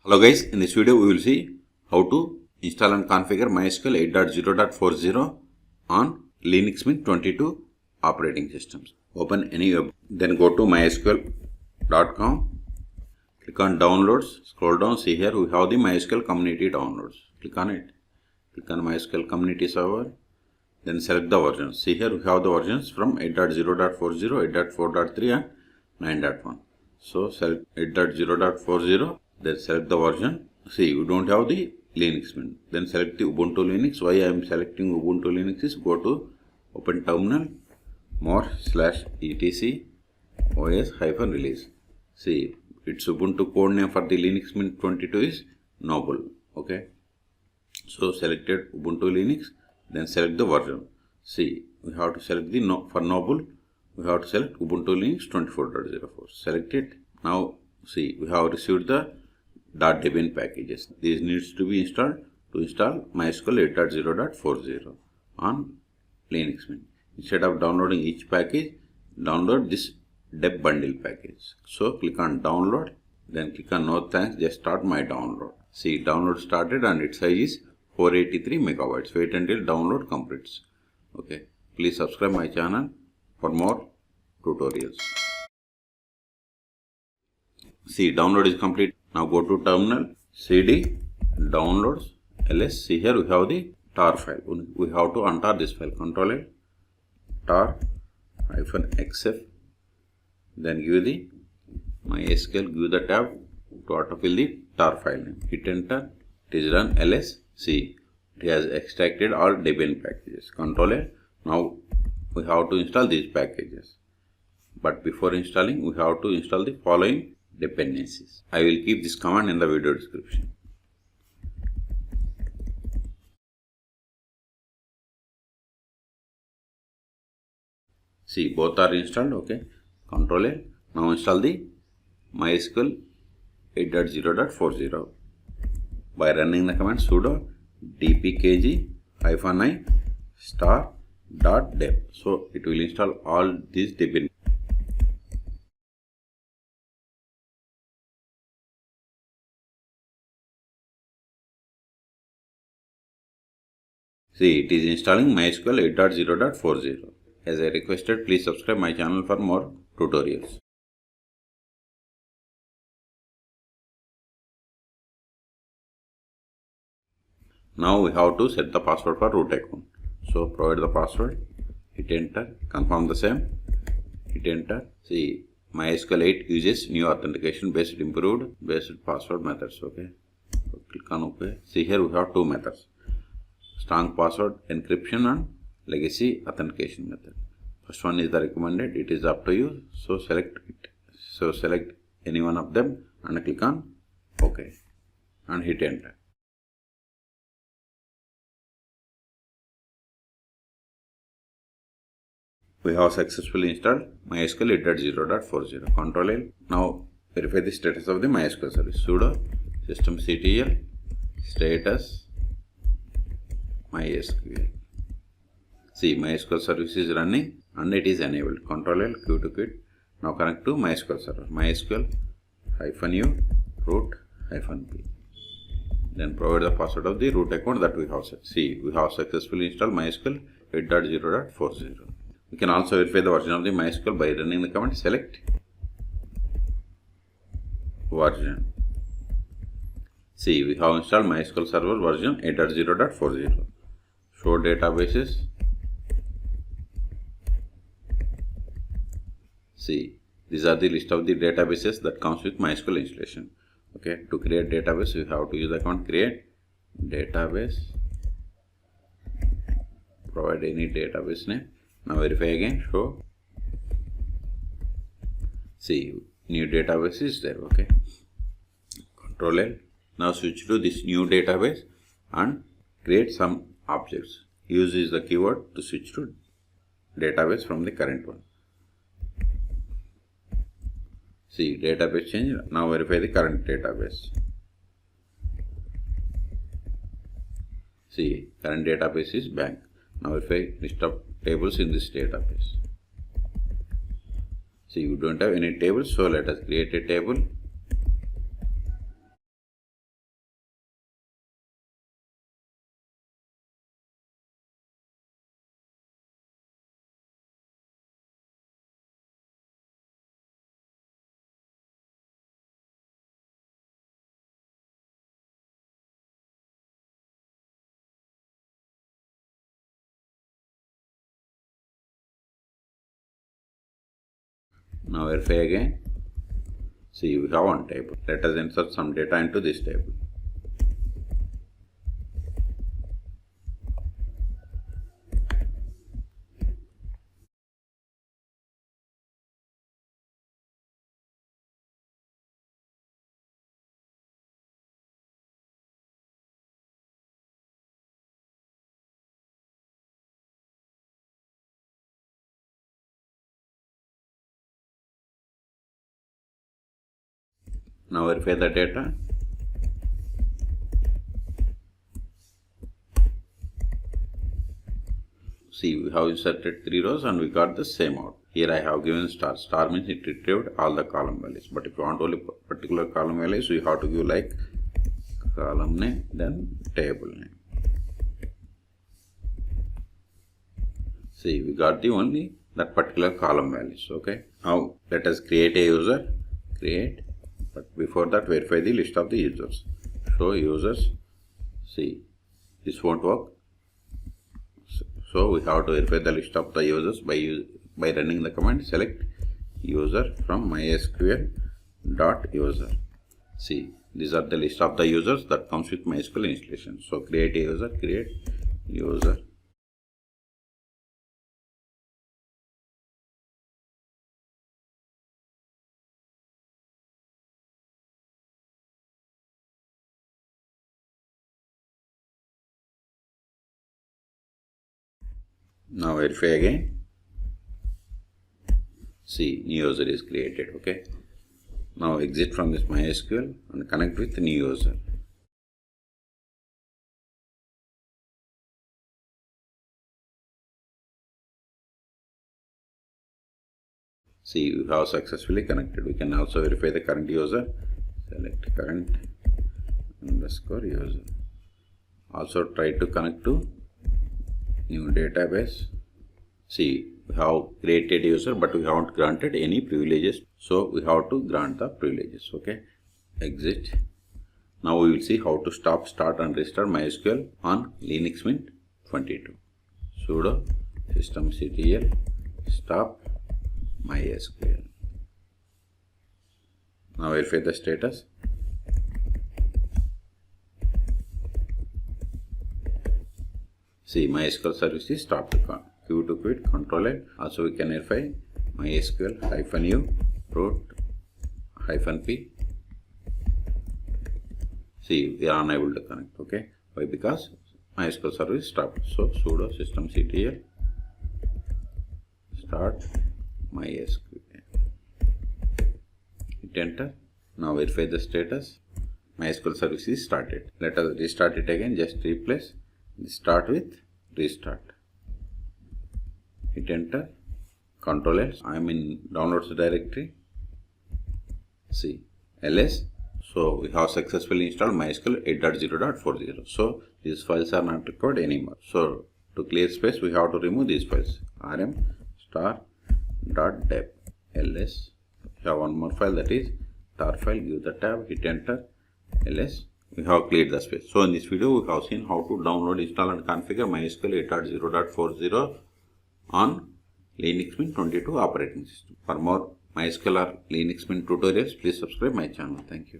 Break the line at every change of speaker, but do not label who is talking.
Hello guys, in this video we will see how to install and configure MySQL 8.0.40 on Linux Mint 22 operating systems. Open any web, then go to mysql.com, click on downloads, scroll down, see here we have the MySQL community downloads. Click on it, click on MySQL community server, then select the versions. See here we have the versions from 8.0.40, 8.4.3 and 9.1. So select 8.0.40. Then select the version. See, you don't have the Linux Mint. Then select the Ubuntu Linux. Why I am selecting Ubuntu Linux is go to open terminal more/etc os-release. See, its Ubuntu code name for the Linux Mint 22 is Noble. Okay. So selected Ubuntu Linux. Then select the version. See, we have to select the for Noble. We have to select Ubuntu Linux 24.04. Select it. Now see, we have received the .debian packages. These needs to be installed to install MySQL 8.0.40 on Linux Mint. Instead of downloading each package, download this deb bundle package. So click on download, then click on no thanks, just start my download. See, download started and its size is 483 megabytes. Wait until download completes. Okay. Please subscribe my channel for more tutorials. See, download is complete. Now go to terminal, cd, downloads, ls. See here we have the tar file. We have to untar this file. Control L, tar-xf. Then give the MySQL, give the tab to autofill the tar file name. Hit enter. It is done. ls. See, it has extracted all Debian packages. Control L. Now we have to install these packages. But before installing, we have to install the following dependencies. I will keep this command in the video description. See, both are installed. Okay. Control A. Now install the MySQL 8.0.40 by running the command sudo dpkg-i *.deb. So it will install all these Debian. See, it is installing MySQL 8.0.40. As I requested, please subscribe my channel for more tutorials. Now we have to set the password for root account. So provide the password, hit enter, confirm the same, hit enter. See, MySQL 8 uses new authentication based improved based password methods. Okay. So click on OK. See here we have two methods. Strong password encryption and legacy authentication method. First one is the recommended. It is up to you. So select it. So select any one of them and click on OK and hit enter. We have successfully installed MySQL 8.0.40. Control L. Now verify the status of the MySQL service. Sudo systemctl status MySQL. See, MySQL service is running and it is enabled. Control L, Q to quit. Now connect to MySQL server. MySQL -u root-p. Then provide the password of the root account that we have set. See, we have successfully installed MySQL 8.0.40. We can also verify the version of the MySQL by running the command select version. See, we have installed MySQL server version 8.0.40. Show databases. See, these are the list of the databases that comes with MySQL installation. Okay, to create database, you have to use the command create database. Provide any database name. Now verify again. Show. See, new database is there. Okay. Control L. Now switch to this new database and create some objects. Use is the keyword to switch to database from the current one. See, database change. Now verify the current database. See, current database is bank. Now verify list of tables in this database. See, you don't have any tables, so let us create a table. Now verify again. See, we have one table. Let us insert some data into this table. Now verify the data. See, we have inserted 3 rows and we got the same out. Here I have given star. Star means it retrieved all the column values. But if you want only particular column values, you have to give like column name, then table name. See, we got the only that particular column values. Okay. Now let us create a user. Create. But before that, verify the list of the users. Show users. See, this won't work. So we have to verify the list of the users by running the command select user from MySQL.user. See, these are the list of the users that comes with MySQL installation. So create a user, create user. Now verify again. See, new user is created. Okay. Now exit from this MySQL and connect with the new user. See, we have successfully connected. We can also verify the current user. Select current underscore user. Also try to connect to new database. See, we have created user, but we haven't granted any privileges. So we have to grant the privileges. Okay. Exit. Now we will see how to stop, start and restart MySQL on Linux Mint 22. Sudo systemctl stop MySQL. Now verify the status. See, MySQL service is stopped. Q to quit, Control L. Also we can verify MySQL -u root -p. See, we are unable to connect. Okay, why? Because MySQL service stopped. So sudo systemctl start MySQL. Hit enter. Now verify the status. MySQL service is started. Let us restart it again. Just replace start with restart. Hit enter. Control S. I am in downloads directory. See, ls. So we have successfully installed MySQL 8.0.40. So these files are not required anymore. So to clear space, we have to remove these files. rm*.dev ls. We have one more file, that is tar file. Give the tab. Hit enter. ls. We have cleared the space. So in this video, we have seen how to download, install and configure MySQL 8.0.40 on Linux Mint 22 operating system. For more MySQL or Linux Mint tutorials, please subscribe my channel. Thank you.